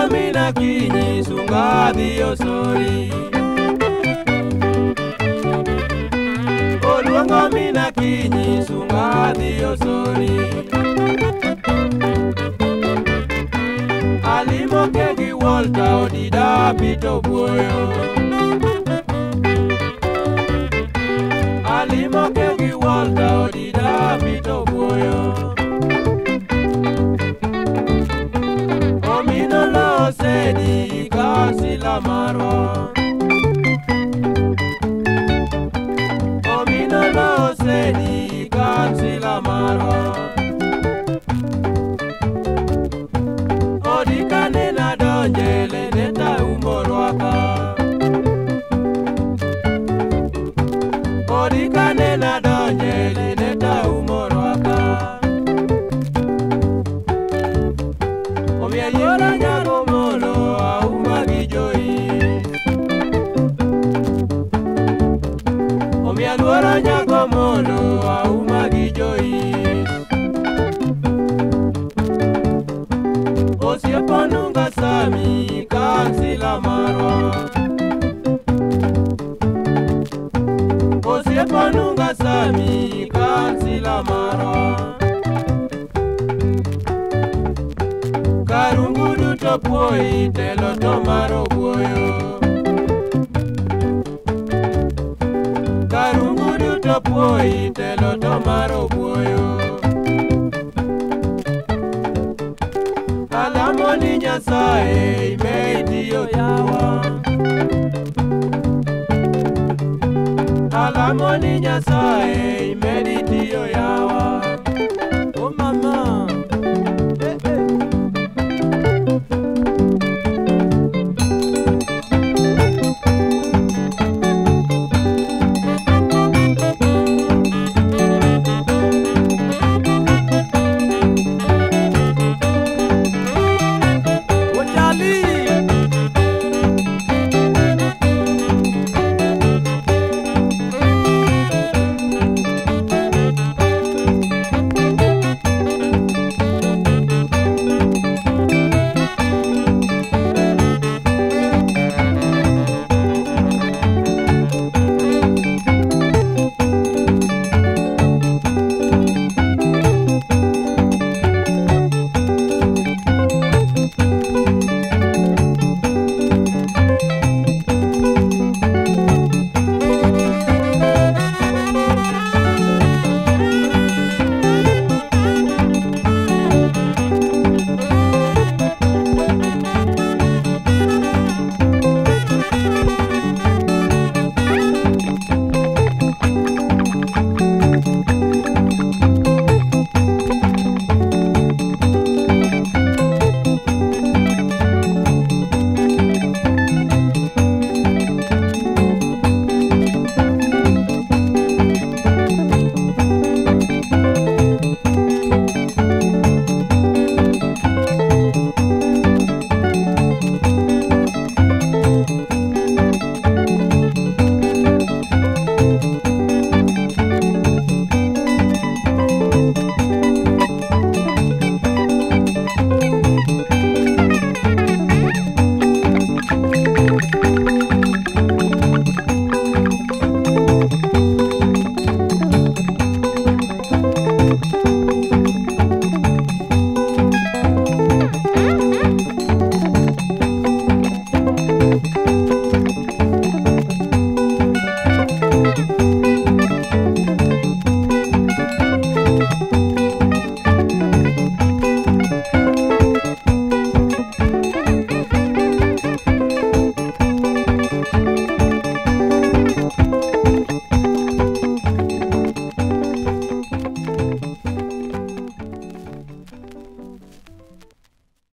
Oluongo mina kinyi sunga dhi osori. Oluongo mina kinyi sunga dhi osori. Alimo kegi Walter odida pito buoyo. Alimo kegi Walter odida pito buoyo. Omino lo sedi kasila marwa. Omino lo sedi kasila marwa. Odikane na donjele neta umorwaka. Odikane na donjele neta umorwaka. Omia yora nyago molo auma gijoi. Omia luora nyago molo auma gijoi. Osiepo nunga sami kansila marwa. Osiepo nunga sami kansila marwa. Karungu duto puoi telo to maro buoyo. Karungu duto puoi telo to maro buoyo. Alamo ni Nyasaye imeitiyo yawa. Alamo ni Nyasaye